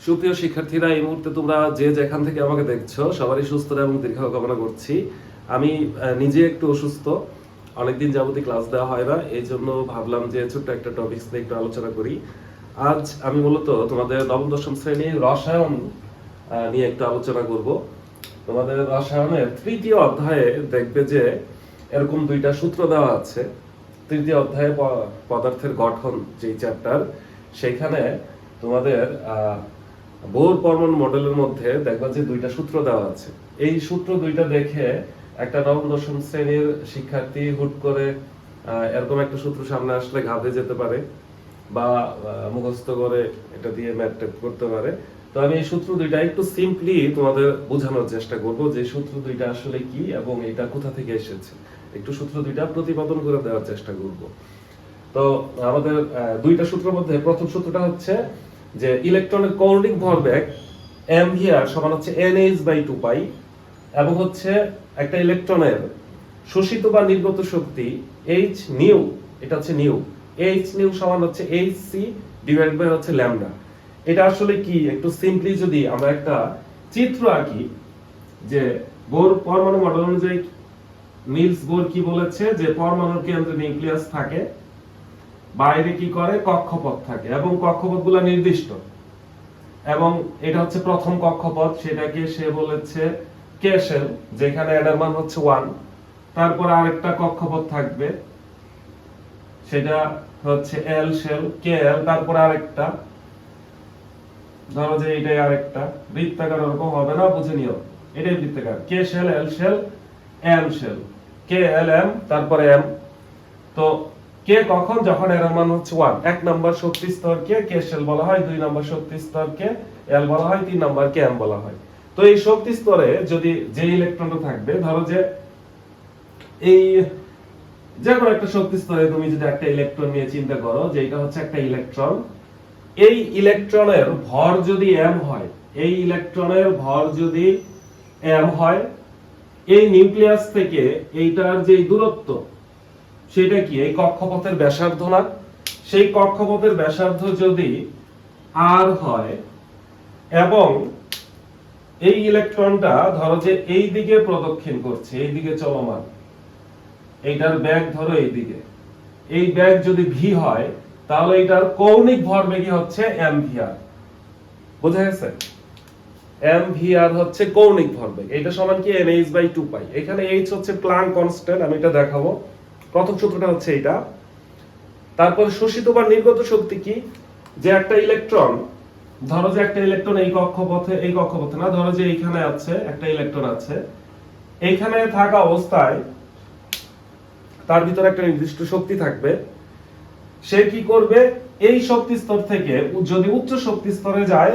সুপ্রিয় শিক্ষার্থীরা, এই মুহূর্তে তোমরা যে যেখান থেকে আমাকে দেখছো সবারই সুস্থতা এবং দীর্ঘায়ু কামনা করছি। আমি নিজে একটু অসুস্থ, অনেকদিন যাবতীয় ক্লাস দেওয়া হয় না, এই জন্য ভাবলাম যে ছোট্ট একটা টপিকস নিয়ে একটু আলোচনা করি। আজ আমি মূলত তোমাদের নবম দশম শ্রেণীর রসায়ন নিয়ে একটু আলোচনা করব। তোমাদের রসায়নের তৃতীয় অধ্যায়ে দেখবে যে এরকম দুইটা সূত্র দেওয়া আছে। তৃতীয় অধ্যায়ে পদার্থের গঠন যেই চ্যাপ্টার, সেখানে তোমাদের বোর পরমাণু মডেলের মধ্যে দেখবা যে দুইটা সূত্র দেওয়া আছে। এই সূত্র দুইটা দেখে একটা নবম দশম শ্রেণীর শিক্ষার্থী হুট করে এরকম একটা সূত্র সামনে আসলে ঘাবড়ে যেতে পারে বা মুখস্থ করে এটা দিয়ে ম্যাথ করতে পারে। তো আমি এই সূত্র দুইটা একটু সিম্পলি তোমাদের বোঝানোর চেষ্টা করব যে সূত্র দুইটা আসলে কি এবং এটা কোথা থেকে এসেছে। একটু সূত্র দুইটা প্রতিপাদন করে দেওয়ার চেষ্টা করব। তো আমাদের দুইটা সূত্রের মধ্যে প্রথম সূত্রটা হচ্ছে যে ইলেকট্রনের কৌণিক ভরবেগ mvr সমান হচ্ছে nh/2π এবং হচ্ছে একটা ইলেকট্রনের শোষিত বা নির্গত শক্তি h নিউ, এটা হচ্ছে নিউ, h নিউ সমান হচ্ছে hc ডিভাইডেড বাই হচ্ছে ল্যামডা। এটা আসলে কি একটু সিম্পলি যদি আমরা একটা চিত্র আঁকি, যে বোর পরমাণু মডেল অনুযায়ী নিলস বোর কি বলেছে যে পরমাণুর কেন্দ্রে নিউক্লিয়াস থাকে, বাইরে কি করে কক্ষপথ থাকে এবং কক্ষপথগুলো নির্দিষ্ট, এবং এটা হচ্ছে প্রথম কক্ষপথ, সেটাকে সে বলেছে কে শেল, যেখানে এটার মান হচ্ছে 1। তারপর আরেকটা কক্ষপথ থাকবে, সেটা হচ্ছে এল শেল কে এল, তারপর আরেকটা, ধরো যে এটাই আরেকটা বৃত্তাকার, ওরকম হবে না, বুঝে নিও, এটাই বৃত্তাকার, কে শেল এল শেল এম শেল, কে এল এম, তারপরে এম। তো কে কখন, যখন এর মান হচ্ছে 1। এক নাম্বার শক্তি স্তরকে কে শেল বলা হয়, দুই নাম্বার শক্তি স্তরকে এল বলা হয়, তিন নাম্বারকে এম বলা হয়। তো এই শক্তি স্তরে যদি যে ইলেকট্রনটা থাকবে, ধরো যে এই যে কোনো একটা শক্তি স্তরে তুমি যদি একটা ইলেকট্রন নিয়ে চিন্তা করো যে এটা হচ্ছে একটা ইলেকট্রন, এই ইলেকট্রনের ভর যদি m হয়, এই ইলেকট্রনের ভর যদি m হয়, এই নিউক্লিয়াস থেকে এইটার যে দূরত্ব সেটা কি এই কক্ষপথের ব্যাসার্ধ না, সেই কক্ষপথের ব্যাসার্ধ যদি r হয় এবং এই ইলেকট্রনটা ধরো যে এই দিকে প্রদক্ষিণ করছে, এই দিকে চলমান, এইটার বেগ ধরো এই দিকে, এই বেগ যদি v হয়, তাহলে এটার কৌণিক ভরবেগই হচ্ছে mvr। বোঝা গেছে? mvr হচ্ছে কৌণিক ভরবেগ, এটা সমান কি nh/2π। এখানে h হচ্ছে প্লাঙ্ক কনস্ট্যান্ট, আমি এটা দেখাবো। প্রথম সূত্রটা হচ্ছে এটা। তারপর শোষিত বা নির্গত শক্তি কি, যে একটা ইলেকট্রন, ধরো যে একটা ইলেকট্রন এই কক্ষপথে না, ধরো যে এইখানে আছে একটা ইলেকট্রন আছে, এইখানে থাকা অবস্থায় তার ভিতরে একটা নির্দিষ্ট শক্তি থাকবে। সে কি করবে, এই শক্তি স্তর থেকে যদি উচ্চ শক্তি স্তরে যায়,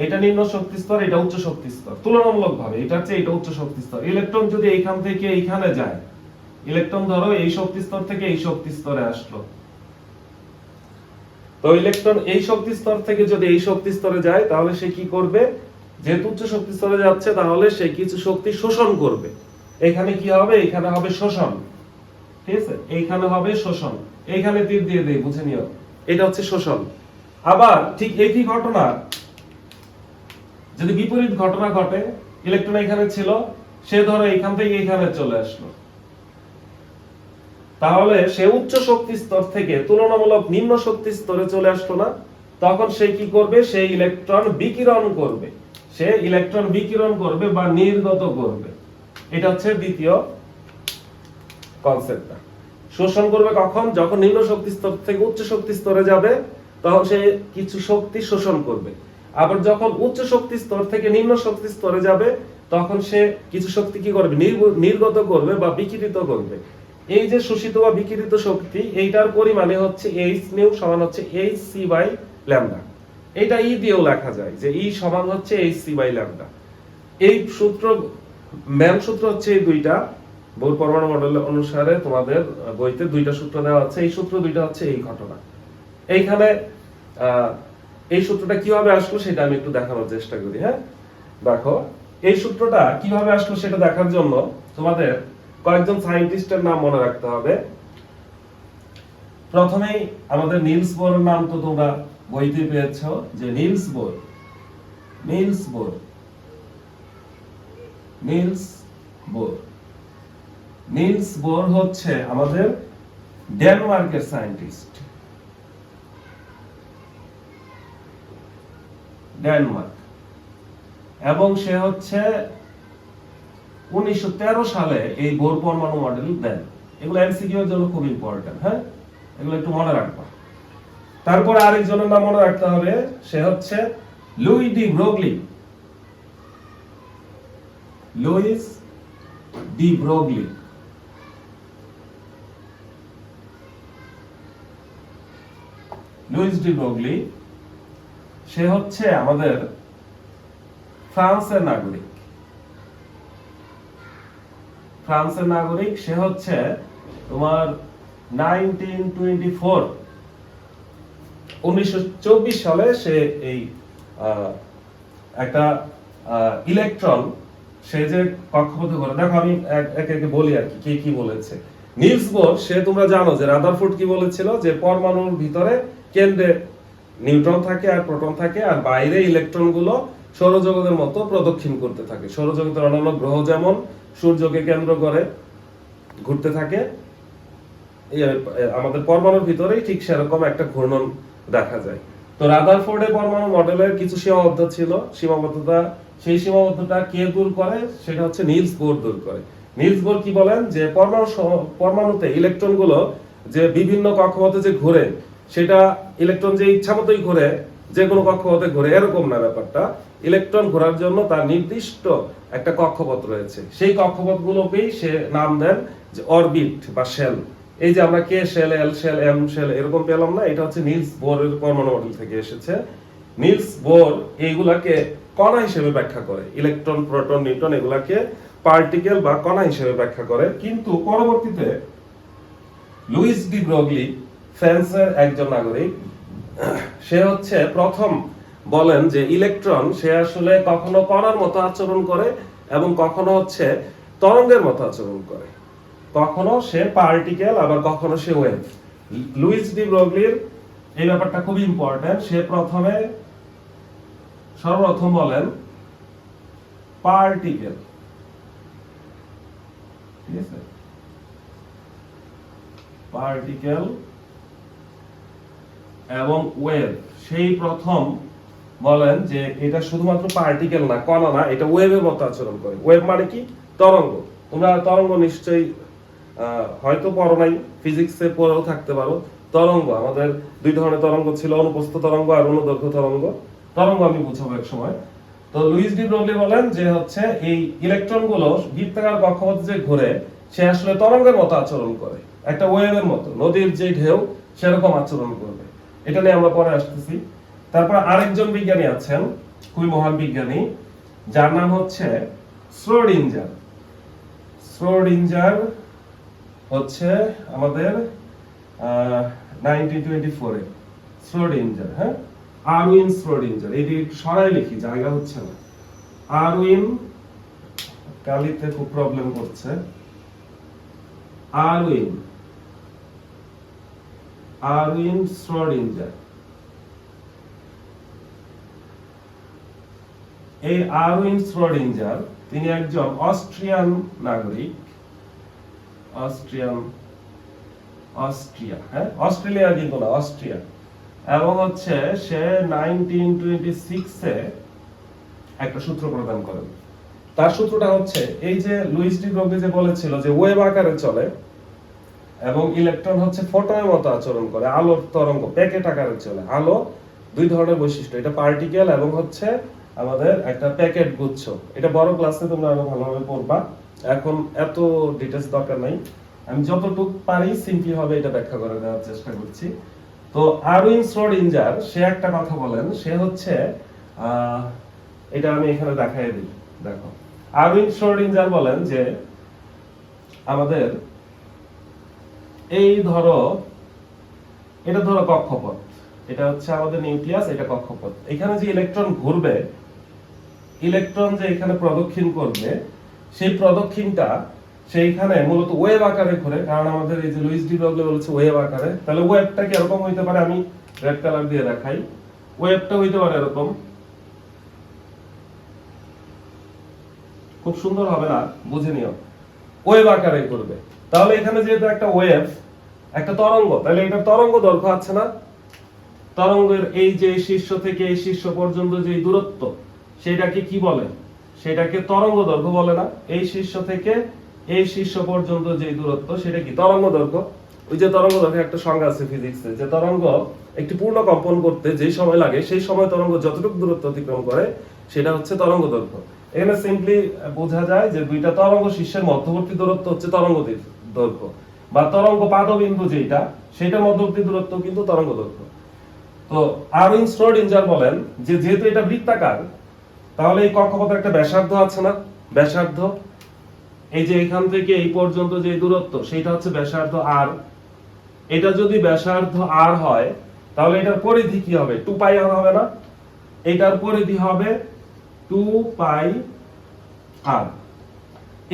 এটা নিম্ন শক্তি স্তর, এটা উচ্চ শক্তি স্তর, তুলনামূলকভাবে এটা হচ্ছে এটা উচ্চ শক্তি স্তর। ইলেকট্রন যদি এইখান থেকে এইখানে যায়, ইলেকট্রন ধরো এই শক্তি স্তর থেকে এই শক্তি স্তরে আসলো, তো ইলেকট্রন এই শক্তি স্তর থেকে যদি এই শক্তি স্তরে যায়, তাহলে সে কি করবে, যেহেতু উচ্চ শক্তি স্তরে যাচ্ছে, তাহলে সে কিছু শক্তি শোষণ করবে। এখানে কি হবে, এখানে হবে শোষণ, ঠিক আছে, এইখানে হবে শোষণ, এইখানে তীর দিয়ে দেই, বুঝে নিও, এটা হচ্ছে শোষণ। আবার ঠিক একই ঘটনা যদি বিপরীত ঘটনা ঘটে, ইলেকট্রন এখানে ছিল, সে ধরো এখান থেকে এখানে চলে আসলো, তাহলে সে উচ্চ শক্তি স্তর থেকে তুলনামূলক নিম্ন শক্তি স্তরে চলে আসলো না, তখন সে কি করবে, সে ইলেকট্রন বিকিরণ করবে, সে ইলেকট্রন বিকিরণ করবে বা নির্গত করবে। এটা হচ্ছে দ্বিতীয় কনসেপ্টটা। শোষণ করবে কখন, যখন নিম্ন শক্তি স্তর থেকে উচ্চ শক্তি স্তরে যাবে, তখন সে কিছু শক্তি শোষণ করবে। আবার যখন উচ্চ শক্তি স্তর থেকে নিম্ন শক্তি স্তরে যাবে, তখন সে কিছু শক্তি কি করবে, নির্গত করবে বা বিকিরিত করবে। এই যে শোষিত বা বিকিরিত শক্তি, এইটার পরিমাণে হচ্ছে h নিউ সমান হচ্ছে hc/ল্যামডা। এটা ই দিয়েও লেখা যায় যে ই সমান হচ্ছে hc/ল্যামডা। এই সূত্র, মেন সূত্র হচ্ছে এই দুইটা। বোর পরমাণু মডেল অনুসারে তোমাদের বইতে দুইটা সূত্র দেওয়া আছে, এই সূত্র দুইটা হচ্ছে এই ঘটনা। এইখানে এই সূত্রটা কিভাবে আসলো সেটা আমি একটু দেখানোর চেষ্টা করি। হ্যাঁ, দেখো এই সূত্রটা কিভাবে আসলো সেটা দেখার জন্য তোমাদের কয়েকজন সায়েন্টিস্টের নাম মনে রাখতে হবে। প্রথমেই আমাদের নিলস বোরের নাম তো তোমরা বইতে পেয়েছো যে Nils bore Nils bore Nils bore Nils bore হচ্ছে আমাদের ডেনমার্কের সায়েন্টিস্ট, ডেনমার্ক, এবং সে হচ্ছে 1913 সালে এই বোর পরমাণু মডেল দেন। এগুলো এমসিকিউ এর জন্য খুব ইম্পর্টেন্ট, হ্যাঁ, এগুলো একটু মনে রাখবা। তারপরে আরেকজনের নাম মনে রাখতে হবে, সে হচ্ছে Louis de Broglie. Louis de Broglie. Louis de Broglie সে হচ্ছে আমাদের ফ্রান্সের নাগরিক। ফ্রান্সের নাগরিক, সে হচ্ছে তোমার 1924 সালে সে এই একটা ইলেকট্রন সে যে কক্ষপথে ঘোরে, দেখো আমি একে একে বলি আর কি কি বলেছে। নিলস বোর, সে তোমরা জানো যে রাদারফোর্ড কি বলেছিল, যে পরমাণুর ভিতরে কেন্দ্রে নিউট্রন থাকে আর প্রোটন থাকে, আর বাইরে ইলেকট্রন গুলো সৌরজগতের মতো প্রদক্ষিণ করতে থাকে। সৌরজগতের অন্যান্য গ্রহ যেমন সূর্যকে কেন্দ্র করে ঘুরতে থাকে, আমাদের পরমাণুর ভিতরেই ঠিক সেরকম একটা ঘূর্ণন দেখা যায়। তো রাদারফোর্ডের পরমাণু মডেলের কিছু সীমাবদ্ধতা, সেই সীমাবদ্ধতা কে দূর করে? সেটা হচ্ছে নিলস বোর দূর করে। নিলস বোর কি বলেন, যে পরমাণুতে ইলেকট্রন গুলো যে বিভিন্ন কক্ষপথে যে ঘুরে, সেটা ইলেকট্রন যে ইচ্ছা মতোই ঘুরে, যে কোনো কক্ষপথে ঘুরে এরকম না ব্যাপারটা। ইলেকট্রন ঘোরার জন্য তার নির্দিষ্ট একটা কক্ষপথ রয়েছে, সেই কক্ষপথগুলোকেই সে নাম দেন যে অরবিট বা শেল। এই যে আমরা কে শেল, এল শেল, এম শেল এরকম পেলাম না, এটা হচ্ছে নিলস বোরের পরমাণু মডেল থেকে এসেছে। নিলস বোর এইগুলাকে কণা হিসেবে ব্যাখ্যা করে, ইলেকট্রন, প্রোটন, নিউট্রন এগুলাকে পার্টিকেল বা কণা হিসেবে ব্যাখ্যা করে। কিন্তু পরবর্তীতে লুইস ডি ব্রোগলি, ফ্রান্সের একজন নাগরিক, সে হচ্ছে প্রথম বলেন যে ইলেকট্রন সে আসলে কখনো কণার মতো আচরণ করে এবং কখনো হচ্ছে তরঙ্গের মতো আচরণ করে, কখনো সে পার্টিকেল আবার কখনো সে ওয়েভ। লুইস ডি ব্রোগলির এই ব্যাপারটা খুব ইম্পর্টেন্ট। সে সর্বপ্রথম বলেন পার্টিকেল, ঠিক আছে, পার্টিকেল এবং ওয়েভ। সেই প্রথম বলেন যে এটা শুধুমাত্র পার্টিকেল না, কণা না, এটা ওয়েভের মতো আচরণ করে। ওয়েভ মানে কি? তরঙ্গ। তোমরা তরঙ্গ নিশ্চয়ই হয়তো পড়ো নাই, ফিজিক্সে পড়েও থাকতে পারো। তরঙ্গ, আমাদের দুই ধরনের তরঙ্গ ছিল, অনুপ্রস্থ তরঙ্গ আর অনুদৈর্ঘ্য তরঙ্গ। তরঙ্গ আমি বুঝাবো এক সময়। তো লুইস ডি ব্রোগলি বলেন যে হচ্ছে এই ইলেকট্রন গুলো বৃত্তাকার কক্ষপথে যে ঘুরে, সে আসলে তরঙ্গের মতো আচরণ করে, একটা ওয়েভের মতো, নদীর যে ঢেউ সেরকম আচরণ করবে। এটা নিয়ে আমরা পরে আসতেছি। তারপর আরেকজন বিজ্ঞানী আছেন, খুবই মহান বিজ্ঞানী, যার নাম হচ্ছে শ্রোডিঞ্জার। শ্রোডিঞ্জার হচ্ছে আমাদের 1924 এ শ্রোডিঞ্জার, হ্যাঁ, আরউইন শ্রোডিঞ্জার। এটি সরাই লিখি, জায়গা হচ্ছে না। আরউইন, কালিতে খুব প্রবলেম করছে। Irwin Schrodinger. এই আরউইন শ্রোডিঞ্জার তিনি একজন অস্ট্রিয়ান নাগরিক, অস্ট্রিয়া, হ্যাঁ, অস্ট্রেলিয়া কিন্তু না, অস্ট্রিয়া। এবং হচ্ছে সে 1926 এ একটা সূত্র প্রদান করেন। তার সূত্রটা হচ্ছে এই যে লুইস ডি ব্রোগলি যে বলেছিল যে ওয়েভ আকারে চলে এবং ইলেকট্রন হচ্ছে ফোটনের মতো আচরণ করে, আলোর তরঙ্গ প্যাকেট আকারে চলে। আলো দুই ধরনের বৈশিষ্ট্য, এটা পার্টিকেল এবং হচ্ছে আমাদের একটা প্যাকেট গুচ্ছ। এটা বড় ক্লাসে তোমরা আরো ভালোভাবে পড়বা, এখন এত ডিটেইলস দরকার নাই। আমি যতটুকু পারি সিম্পলি ভাবে এটা ব্যাখ্যা করে দেওয়ার চেষ্টা করছি। তো আরউইন শ্রোডিঞ্জার সে একটা কথা বলেন, সে হচ্ছে এটা আমি এখানে দেখাই দিই, দেখো। আরউইন শ্রোডিঞ্জার বলেন যে আমাদের এই এটা ধরো কক্ষপথ, এটা হচ্ছে আমাদের নিউক্লিয়াস, এটা কক্ষপথ। এখানে যে ইলেকট্রন ঘুরবে, ইলেকট্রন যে এখানে প্রদক্ষিণ করবে, সেই প্রদক্ষিণটা সেইখানে মূলত ওয়েভ আকারে ঘুরে, কারণ আমাদের এই যে লুইস ডি ব্রোগলি বলেছে ওয়েভ আকারে। তাহলে ওয়েভটা কি এরকম হইতে পারে? আমি রেড কালার দিয়ে দেখাই। ওয়েভটা হইতে পারে এরকম, খুব সুন্দর হবে না, বুঝে নিও, ওয়েভ আকারে করবে। তাহলে এখানে যেহেতু একটা ওয়েভ, একটা তরঙ্গ, তাহলে এটা তরঙ্গ দৈর্ঘ্য আছে না, তরঙ্গের এই যে শীর্ষ থেকে এই শীর্ষ পর্যন্ত যে দূরত্ব, সেটাকে কি বলে, সেটাকে তরঙ্গ দৈর্ঘ্য বলে না। এই শীর্ষ থেকে এই শীর্ষ পর্যন্ত যে দূরত্ব, সেটা কি তরঙ্গ দৈর্ঘ্য। ওই যে তরঙ্গ দৈর্ঘ্যের একটা সংজ্ঞা আছে ফিজিক্সে, যে তরঙ্গ একটি পূর্ণ কম্পন করতে যে সময় লাগে, সেই সময় তরঙ্গ যতটুকু দূরত্ব অতিক্রম করে, সেটা হচ্ছে তরঙ্গ দৈর্ঘ্য। এখানে সিম্পলি বোঝা যায় যে দুইটা তরঙ্গ শীর্ষের মধ্যবর্তী দূরত্ব হচ্ছে তরঙ্গ দৈর্ঘ্য, বা তরঙ্গ পাদবিন্দু যেটা, সেটার মধ্যবর্তী দূরত্ব কিন্তু তরঙ্গ দৈর্ঘ্য। তো আরউইন শ্রোডিঞ্জার বলেন যে যেহেতু এটা বৃত্তাকার, তাহলে এই কক্ষপথের একটা ব্যাসার্ধ আছে না, ব্যাসার্ধ, এই যে এখান থেকে এই পর্যন্ত যে দূরত্ব, সেটা হচ্ছে ব্যাসার্ধ আর। এটা যদি ব্যাসার্ধ আর হয়, তাহলে এটার পরিধি কি হবে, 2 পাই আর হবে না, এটার পরিধি হবে 2 পাই আর।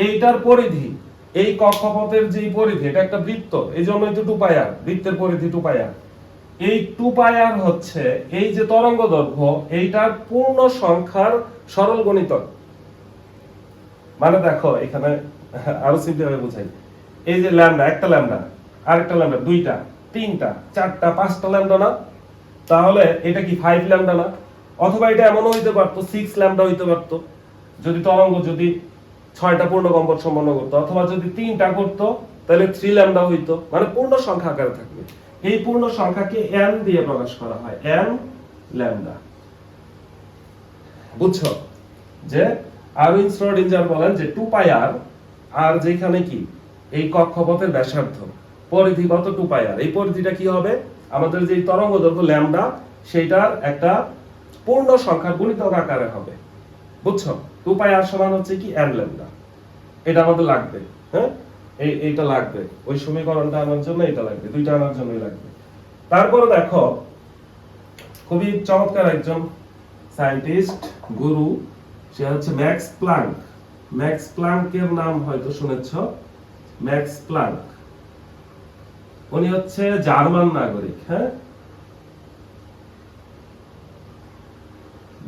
এইটার পরিধি, এই কক্ষপথের যে পরিধি, এটা একটা বৃত্ত, এই জন্যই তো 2 পাই আর, বৃত্তের পরিধি 2 পাই আর। এই 2 পাই আর হচ্ছে এই যে তরঙ্গ দৈর্ঘ্য, এইটার পূর্ণ সংখ্যার সরল গুণিতক। মানে দেখো এখানে আরো সিম্পলি ভাবে বুঝাই, এই যে ল্যামডা, একটা ল্যামডা, আরেকটা ল্যামডা, দুইটা, তিনটা, চারটা, পাঁচটা ল্যামডা না, তাহলে এটা কি 5 ল্যামডা না? অথবা এটা এমনও হইতে পারতো 6 ল্যামডা হইতে পারতো, যদি তরঙ্গ যদি 6টা পূর্ণ কম্পন সম্পন্ন করতো, অথবা যদি 3টা করতো তাহলে 3 ল্যামডা হইতো, মানে পূর্ণ সংখ্যা আকারে থাকবে। এই পূর্ণ সংখ্যাকে n দিয়ে প্রকাশ করা হয়, n ল্যামডা। বুঝছো যে আরউইন শ্রোডিঞ্জার বলেন যে 2 পাই আর, আর যেখানে কি এই কক্ষপথের ব্যাসার্ধ, পরিধি কত 2 পাই আর, এই পরিধিটা কি হবে, আমাদের যে তরঙ্গ দৈর্ঘ্য ল্যামডা, সেইটার একটা পূর্ণ সংখ্যার গুণিতক আকারে হবে। বুঝছো, 2 পাই আর সমান হচ্ছে কি n ল্যামডা। এটা আমাদের লাগবে, হ্যাঁ, এইটা লাগবে, ওই সমীকরণটা আনার জন্য এটা লাগবে, দুইটা আনার জন্যই লাগবে। তারপরে দেখো খুবই চমৎকার একজন সায়েন্টিস্ট, গুরু, সে হচ্ছে ম্যাক্স প্লাঙ্ক। ম্যাক্স প্লাঙ্কের নাম হয়তো শুনেছো, ম্যাক্স প্লাঙ্ক। উনি হচ্ছে জার্মান নাগরিক, হ্যাঁ,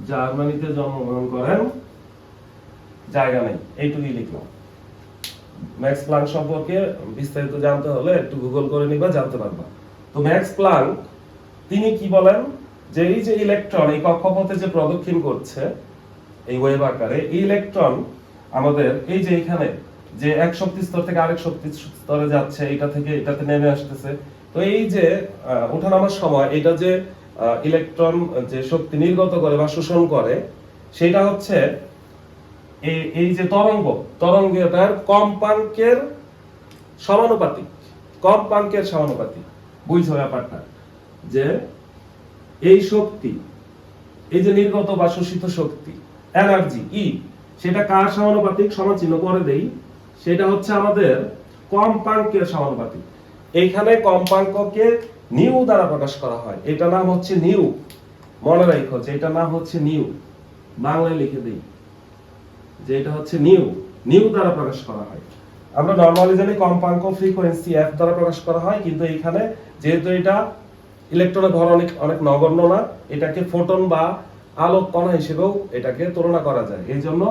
জার্মানিতে জন্মগ্রহণ করেন, জায়গা নেই, এইটুকুই লিখলাম। ম্যাক্স প্লাঙ্ক সম্পর্কে বিস্তারিত জানতে হলে একটু গুগল করে নিবা, জানতে পারবা। তো ম্যাক্স প্লাঙ্ক তিনি কি বলেন, যে এই যে ইলেকট্রন এই কক্ষপথে যে প্রদক্ষিণ করছে এই ওয়েভ আকারে, এই ইলেকট্রন আমাদের এই যে এখানে যে এক শক্তি স্তর থেকে আরেক শক্তি স্তরে যাচ্ছে, এটা থেকে এটাতে নেমে আসতেছে, তো এই যে ওঠানামার সময় এটা যে ইলেকট্রন যে শক্তি নির্গত করে বা শোষণ করে, সেটা হচ্ছে এই যে তরঙ্গের কম্পাঙ্কের সমানুপাতিক, কম্পাঙ্কের সমানুপাতিক। বুঝছো ব্যাপারটা, যে এই শক্তি, এই যে নির্গত বা শোষিত শক্তি, এনার্জি ই, সেটা কার সমানুপাতিক, সমানচিহ্ন করে দেই, সেটা হচ্ছে আমাদের কম্পাঙ্কের সমানুপাতিক। এইখানে কম্পাঙ্ককে নিউ দ্বারা প্রকাশ করা হয়, এটা নাম হচ্ছে নিউ, মনে রাখো যে এটা নাম হচ্ছে নিউ, বাংলায় লিখে দেই যে এটা হচ্ছে নিউ, নিউ দ্বারা প্রকাশ করা হয়। আমরা নরমালি জানি কম্পাঙ্ক ফ্রিকোয়েন্সি এফ দ্বারা প্রকাশ করা হয়, কিন্তু এখানে যেহেতু এটা ইলেকট্রনের ভর অনেক নগণ্য না, এটাকে ফোটন বা আলোক কণা হিসেবেও এটাকে তুলনা করা যায়, এই জন্য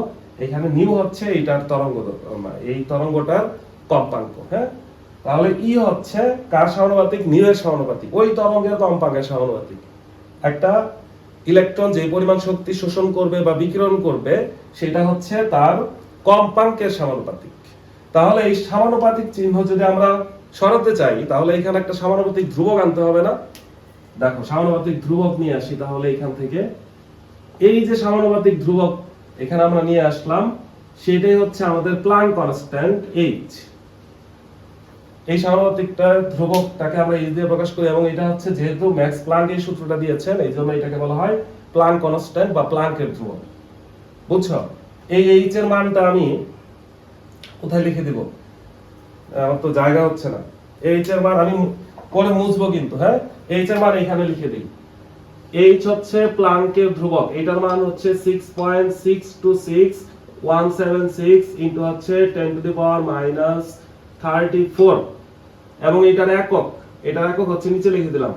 এখানে নিউ হচ্ছে এইটার তরঙ্গ, এই তরঙ্গটার কম্পাঙ্ক। হ্যাঁ, তাহলে ই হচ্ছে কার সমানুপাতিক, নিউ এর সমানুপাতিক, ওই তরঙ্গের কম্পাঙ্কের সমানুপাতিক। একটা ইলেকট্রন যে পরিমাণ শক্তি শোষণ করবে বা বিকিরণ করবে, সেটা হচ্ছে তার কম্পাঙ্কের সমানুপাতিক। তাহলে এই সমানুপাতিক চিহ্ন যদি আমরা সরাতে চাই, তাহলে এখানে একটা সমানুপাতিক ধ্রুবক আনতে হবে না। দেখো সমানুপাতিক ধ্রুবক নিয়ে আসি, তাহলে এখান থেকে এই যে সমানুপাতিক ধ্রুবক এখানে আমরা নিয়ে আসলাম, সেটাই হচ্ছে আমাদের প্লাঙ্ক কনস্ট্যান্ট এইচ। এই সমানুপাতিকটা ধ্রুবকটাকে আমরা এইচ দিয়ে প্রকাশ করি, এবং এটা হচ্ছে যেহেতু ম্যাক্স প্লাঙ্ক এই সূত্রটা দিয়েছেন, এই জন্য এটাকে বলা হয় প্লাঙ্ক কনস্ট্যান্ট বা প্লাঙ্কের ধ্রুবক। বুঝছো, এই এইচ এর মানটা আমি কোথায় লিখে দিব, আমার তো জায়গা হচ্ছে না, এইচ এর মান আমি পরে মুছবো কিন্তু, হ্যাঁ, এইচ এর মান এখানে লিখে দিই। এইচ হচ্ছে প্লাঙ্কের ধ্রুবক, এটার মান হচ্ছে 6.626176 ইনটু হচ্ছে 10 টু দি পাওয়ার -34, এবং এটার একক হচ্ছে নিচে লিখে দিলাম,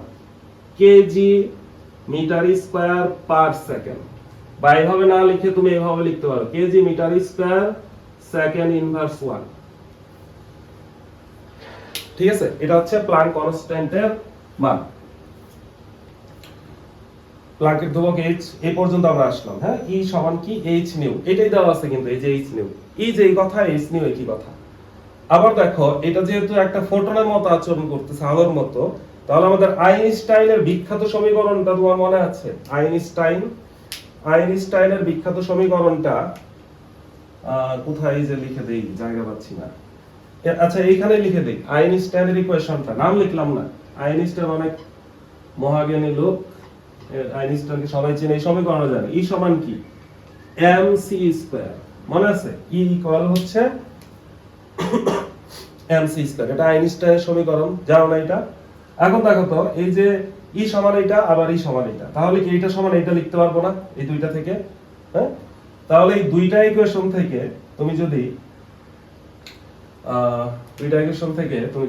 KG metre square per second, বা এইভাবে না লিখে তুমি এইভাবে লিখতে পারো KG metre square second inverse 1। ঠিক আছে, এটা হচ্ছে প্ল্যাঙ্ক কনস্ট্যান্টের মান, প্ল্যাঙ্কের ধ্রুবক h। এই পর্যন্ত আমরা আসলাম। হ্যাঁ, E সমান কি h নিউ, এটাই দেওয়া আছে কিন্তু এই যে h নিউ, এই যে এই কথা h নিউ একই কথা। আবার দেখো এটা যেহেতু একটা ফোটনের মতো আচরণ করতেছে, আলোর মতো, তাহলে আমাদের আইনস্টাইনের বিখ্যাত সমীকরণটা তোমার মনে আছে? আইনস্টাইনের বিখ্যাত সমীকরণটা কোথায় যে লিখে দেই, জায়গা পাচ্ছি না। আচ্ছা এইখানে লিখে দেই আইনস্টাইনের ইকুয়েশনটা, নাম লিখলাম না। আইনস্টাইন অনেক মহাজ্ঞানী লোক, আইনস্টাইনকে সবাই চেনে, এই সমীকরণ জানে। E সমান কি mc স্কয়ার, মনে আছে? E ইকুয়াল হচ্ছে mc স্কয়ার, এটা আইনস্টাইনের সমীকরণ, জানো না এটা? এখন দেখো তো এই যে E সমান এটা, আবার E সমান এটা, তাহলে কি এটা সমান এটা লিখতে পারবো না এই দুইটা থেকে? হ্যাঁ, তাহলে এই দুইটা ইকুয়েশন থেকে তুমি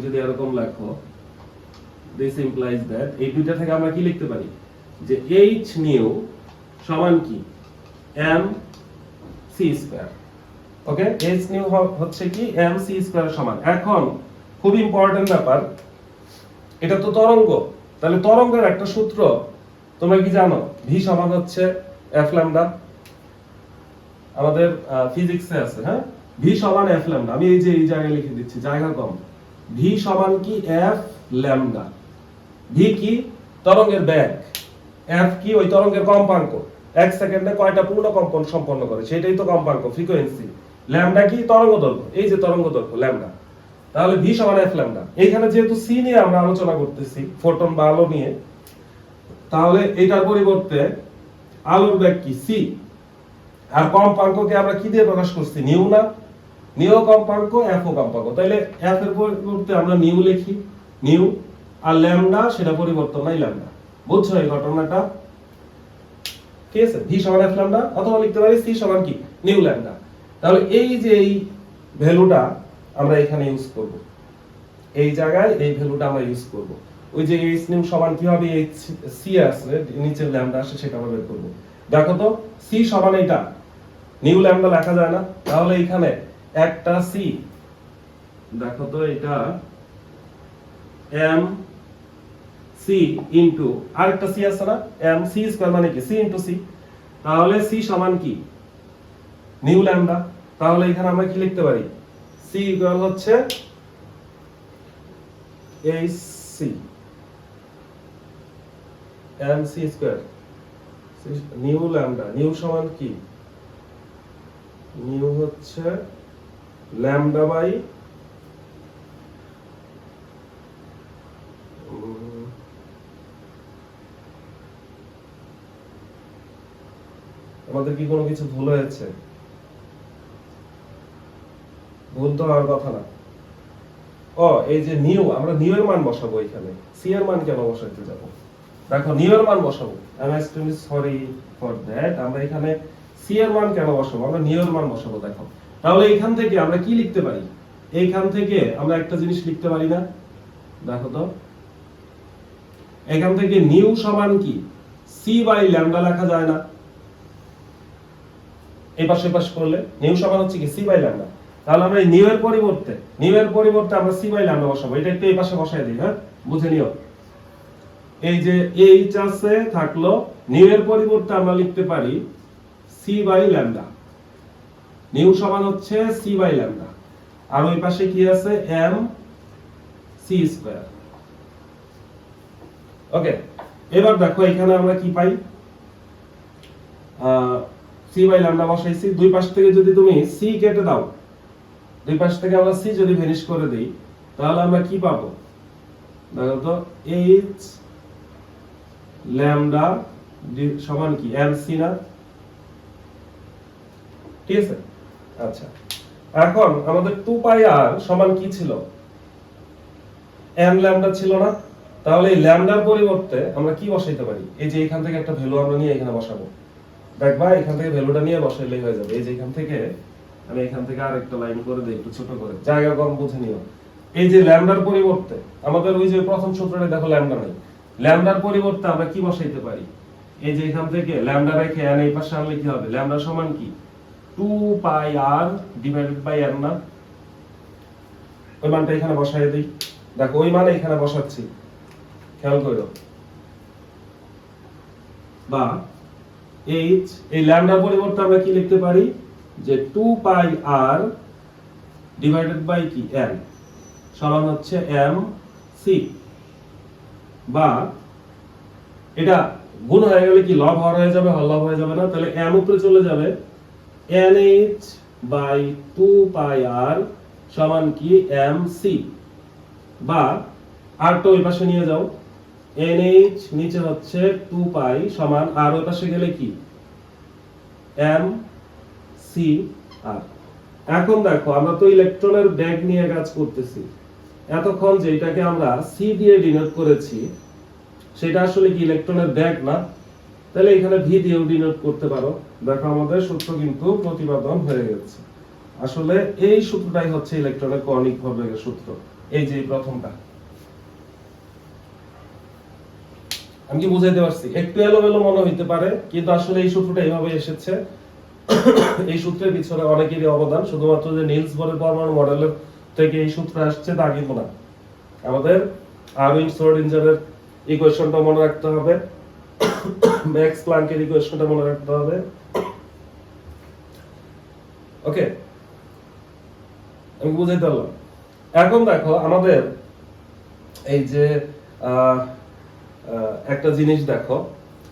যদি এরকম লেখো, this implies that এই দুইটা থেকে আমরা কি লিখতে পারি যে h নিউ সমান কি mc স্কয়ার। ওকে, h নিউ হচ্ছে কি mc স্কয়ার সমান। এখন খুব ইম্পর্টেন্ট ব্যাপার, এটা তো তরঙ্গ, তাহলে তরঙ্গের একটা সূত্র তোমরা কি জানো? v সমান হচ্ছে f ল্যামডা, আমাদের ফিজিক্সে আছে। হ্যাঁ, v সমান f ল্যামডা, আমি এই যে এই জায়গায় লিখে দিচ্ছি, জায়গা কম। v সমান কি f ল্যামডা। v কি তরঙ্গের বেগ, f কি ওই তরঙ্গের কম্পাঙ্ক, এক সেকেন্ডে কয়টা পূর্ণ কম্পন সম্পন্ন করে সেটাই তো কম্পাঙ্ক, ফ্রিকোয়েন্সি। ল্যামডা কি তরঙ্গ দৈর্ঘ্য, এই যে তরঙ্গ দৈর্ঘ্য ল্যামডা। তাহলে v সমান f ল্যামডা। এইখানে যেহেতু c নিয়ে আমরা আলোচনা করতেছি, ফোটন বা আলো নিয়ে, তাহলে এটার পরিবর্তে আলোর বেগ কি c, আর কম্পাঙ্ককে আমরা কি দিয়ে প্রকাশ করছি? নিউ না? নিউ কম্পাঙ্ক, f ও কম্পাঙ্ক, তাহলে f এর পরিবর্তে আমরা নিউ লিখি, নিউ, আর ল্যামডা সেটা পরিবর্তন নাই, ল্যামডা। বুঝছো এই ঘটনাটা? ঠিক আছে, v সমান f ল্যামডা, অথবা লিখতে পারি c সমান কি নিউ ল্যামডা। তাহলে এই যে এই ভ্যালুটা আমরা এখানে ইউজ করব, এই জায়গায় এই ভ্যালুটা আমরা ইউজ করব। ওই যে h নিউ সমান কি হবে, h c আছে নিচে ল্যামডা আছে, সেটা আমরা বের করব। দেখো তো c সমান এটা, নিউ ল্যামডা লেখা যায় না? তাহলে এখানে একটা c, দেখো তো এটা m c ইনটু আরেকটা c আছে না, m c স্কয়ার মানে কি c ইনটু c, তাহলে c সমান কি নিউ ল্যামডা। তাহলে এখানে আমরা কি লিখতে পারি? c ইকুয়াল হচ্ছে hc m c square new lambda. New সমান কি? নিউ হচ্ছে ল্যামডা বাই আমাদের কি কোনো কিছু ভুল হয়েছে? ভুল তো হওয়ার কথা না। ও এই যে নিউ, আমরা নিউ এর মান বসাবো এখানে, সি এর মান কেন বসাইতে যাব? দেখো নিউ এর মান বসাবো, I am extremely sorry for that. আমরা এখানে সি এর মান কেন বসাবো? আমরা নিউ এর মান বসাবো। দেখো তাহলে এখান থেকে আমরা কি লিখতে পারি? এইখান থেকে আমরা একটা জিনিস লিখতে পারি না? দেখো তো এখান থেকে নিউ সমান কি সি বাই ল্যামডা লেখা যায় না? এই পাশে পাশ করলে নিউ সমান হচ্ছে কি সি বাই ল্যামডা। তাহলে আমরা নিউ এর পরিবর্তে আমরা সি বাই ল্যামডা বসাবো। এটা একটু এই পাশে বসাই দিই, হ্যাঁ বুঝে নিও। এই যে এইচ আছে থাকলো, নিউ এর পরিবর্তে আমরা লিখতে পারি সি বাই ল্যামডা। নিউ সমান হচ্ছে সি বাই ল্যামডা, আর ওই পাশে কি আছে এম সি স্কয়ার। ওকে, এবার দেখো এখানে আমরা কি পাই? সি বাই ল্যামডা বসাইছি, দুই পাশ থেকে যদি তুমি সি কেটে দাও, দুই পাশ থেকে আমরা সি যদি ভ্যানিশ করে দেই, তাহলে আমরা কি পাবো? দেখো তো এইচ ল্যামডা সমান কি এম সি না? ঠিক আছে, আচ্ছা এখন আমাদের 2 পাই আর সমান কি ছিল? এম ল্যামডা ছিল না? তাহলে এই ল্যামডার পরিবর্তে আমরা কি বসাইতে পারি? এই যে এখান থেকে একটা ভ্যালু আমরা নিয়ে এখানে বসাবো। দেখবা এখান থেকে ভ্যালুটা নিয়ে বসাইলেই হয়ে যাবে। এই যে এখান থেকে আমি এখান থেকে আরেকটা লাইন করে দেই, একটু ছোট করে, জায়গা কম বুঝে নিও। এই যে ল্যামডার পরিবর্তে আমাদের ওই যে প্রথম সূত্রটা দেখো ল্যামডা নাই, ল্যামডার পরিবর্তে আমরা কি বসাইতে পারি? এই যে এখান থেকে ল্যামডা রেখে n এই পাশে আনলে কি হবে? ল্যামডা সমান কি 2 পাই r ডিভাইডেড বাই n না? ওই মানটা এখানে বসায় দেই। দেখো ওই মান এখানে বসাচ্ছি, খেয়াল করো। বা h এই ল্যামডার পরিবর্তে আমরা কি লিখতে পারি যে 2 পাই r ডিভাইডেড বাই কি n সমান হচ্ছে m c। বা এটা গুণ হয়ে গেলে কি লব হর হয়ে যাবে, হর হয়ে যাবে না? তাহলে m উপরে চলে যাবে, nh বাই 2 পাই r সমান কি mc। বা r তো ওই পাশে নিয়ে যাও, nh নিচে হচ্ছে 2 পাই সমান r ওই পাশে গেলে কি mc r। এখন দেখো আমরা তো ইলেকট্রনের ব্যাগ নিয়ে কাজ করতেছি, এতক্ষণ যেটাকে আমরা c দিয়ে ডিনোট করেছি সেটা আসলে কি ইলেকট্রনের ব্যাগ না? তাহলে এখানে v দিয়েও ডিনোট করতে পারো। দেখো আমাদের সূত্র কিন্তু প্রতিপাদন হয়ে গেছে। আসলে এই সূত্রটাই হচ্ছে ইলেকট্রনের কৌণিক ভরবেগের সূত্র। এই যে প্রথমটা আমি কি বুঝাইতে পারছি? একটু এলোমেলো মনে হইতে পারে, কিন্তু আসলে এই সূত্রটা এইভাবে এসেছে। এই সূত্রের পিছনে অনেকেরই অবদান, শুধুমাত্র যে নিলস বোরের পরমাণু মডেলের থেকে এই সূত্র আসছে তা কিন্তু না। আমাদের আরউইন শ্রোডিঞ্জারের ইকুয়েশনটা মনে রাখতে হবে, ম্যাক্স প্ল্যাঙ্কের ইকুয়েশনটা মনে রাখতে হবে। ওকে, আমি বুঝাইতে পারলাম। এখন দেখো আমাদের এই যে একটা জিনিস দেখো,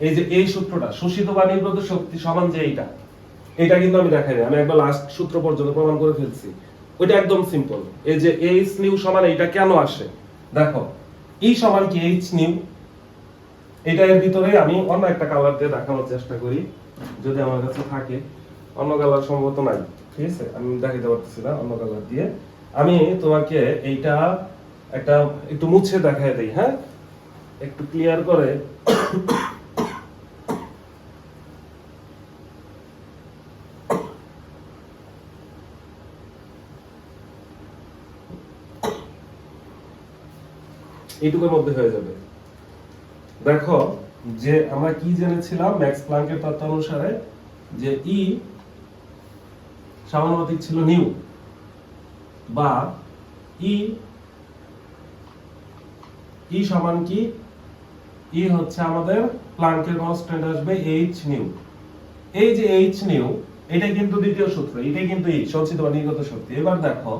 এই যে এই সূত্রটা শোষিত বা নির্গত শক্তি সমান যে এটা কিন্তু আমি দেখাইনি, আমি একবার লাস্ট সূত্র পর্যন্ত প্রমাণ করে ফেলছি। ওইটা একদম সিম্পল। এই যে h নিউ সমান এটা কেন আসে দেখো, E সমান কি h নিউ। এটা এর ভিতরে আমি অন্য একটা কালার দিয়ে দেখানোর চেষ্টা করি, যদি আমার কাছে থাকে। অন্য কালার সম্ভবত নাই, ঠিক আছে, আমি দেখাতে পারতেছি না। অন্য কালার দিয়ে আমি তোমাকে এইটা একটা একটু মুছে দেখায় দেই। হ্যাঁ, একটু ক্লিয়ার করে। এইটুকুর মধ্যে হয়ে যাবে। দেখো যে আমরা কি জেনেছিলাম ম্যাক্স প্ল্যাঙ্কের তত্ত্ব অনুসারে, যে ই সমানুপাতিক ছিল নিউ, বা ই সমান কি, ই হচ্ছে আমাদের প্ল্যাঙ্কের কনস্ট্যান্ট আসবে h নিউ। এই যে h নিউ এটা কিন্তু দ্বিতীয় সূত্র, এটা কিন্তু এই সঞ্চিত বা নির্গত শক্তি। এবার দেখো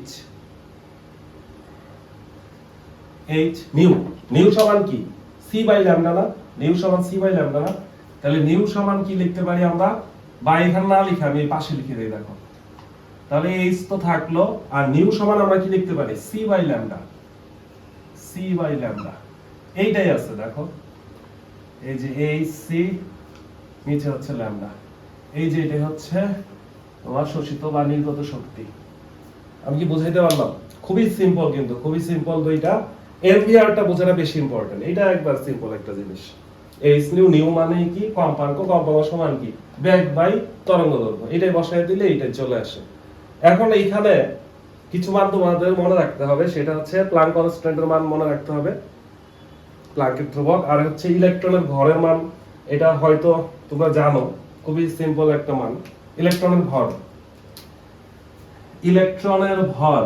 h নিউ সমান কি c বাই ল্যামডা না? নিউ সমান c বাই ল্যামডা না? তাহলে নিউ সমান কি লিখতে পারি আমরা? বা এখানে না লিখে আমি পাশে লিখে দেই। দেখো তাহলে h তো থাকলো, আর নিউ সমান আমরা কি লিখতে পারি? c by lambda. এইটাই আছে। দেখো এই যে hc নিচে হচ্ছে ল্যামডা, এই যে এটা হচ্ছে তোমার শোষিত বা নির্গত শক্তি। আমি কি বুঝাইতে পারলাম? খুবই সিম্পল, কিন্তু খুবই সিম্পল। দুইটা এমভিআরটা বোঝাটা বেশি ইম্পর্টেন্ট। এটা একবার সিম্পল একটা জিনিস। এইচ নিউ মানে কি? কম্পাঙ্ক সমান কি? বেগ বাই তরঙ্গদৈর্ঘ্য। এটাই বসায় দিলে এইটাই চলে আসে। এখন এইখানে কিছু মান তোমাদের মনে রাখতে হবে, সেটা হচ্ছে প্ল্যাঙ্ক কনস্ট্যান্টের মান মনে রাখতে হবে, প্ল্যাঙ্কের ধ্রুবক, আর হচ্ছে ইলেকট্রনের ভরের মান। এটা হয়তো তোমরা জানো, খুবই সিম্পল একটা মান। ইলেকট্রনের ভর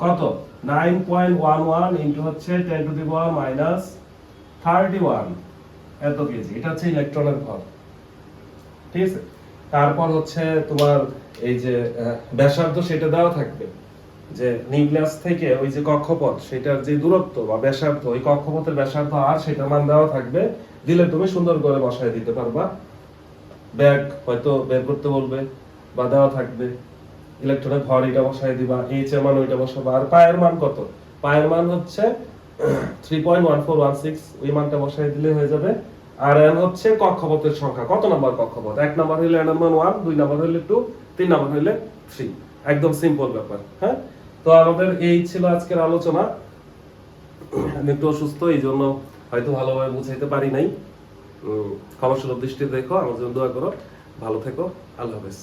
কত? 9.11 ইনটু হচ্ছে 10 টু দি পাওয়ার মাইনাস 31 এত কেজি। এটা হচ্ছে ইলেকট্রনের ভর, ঠিক আছে। তারপর হচ্ছে তোমার এই যে ব্যাসার্ধ, সেটা দেওয়া থাকবে, যে নিউক্লিয়াস থেকে ওই যে কক্ষপথ সেটার যে দূরত্ব বা ব্যাসার্ধ, ওই কক্ষপথের ব্যাসার্ধ আর সেটার মান দেওয়া থাকবে। দিলে তুমি সুন্দর করে বসায় দিতে পারবা। ব্যাগ হয়তো বের করতে বলবে বা দেওয়া থাকবে, ইলেকট্রনের ভর এটা বসায় দিবা, এইচ এর মান ওইটা বসাবা। আর পায়ের মান কত? পায়ের মান হচ্ছে 3.1416, ওই মানটা বসায় দিলে হয়ে যাবে। আর এন হচ্ছে কক্ষপথের সংখ্যা, কত নাম্বার কক্ষপথ। 1 নাম্বার হইলে এন এর মান 1, 2 নাম্বার হইলে 2, 3 নাম্বার হইলে 3। একদম সিম্পল ব্যাপার। হ্যাঁ, তো আমাদের এই ছিল আজকের আলোচনা। আমি একটু অসুস্থ, এই জন্য হয়তো ভালোভাবে বুঝাইতে পারি নাই। ক্ষমাসুলভ দৃষ্টিতে দেখো, আমার জন্য দোয়া করো। ভালো থেকো, আল্লাহ হাফেজ।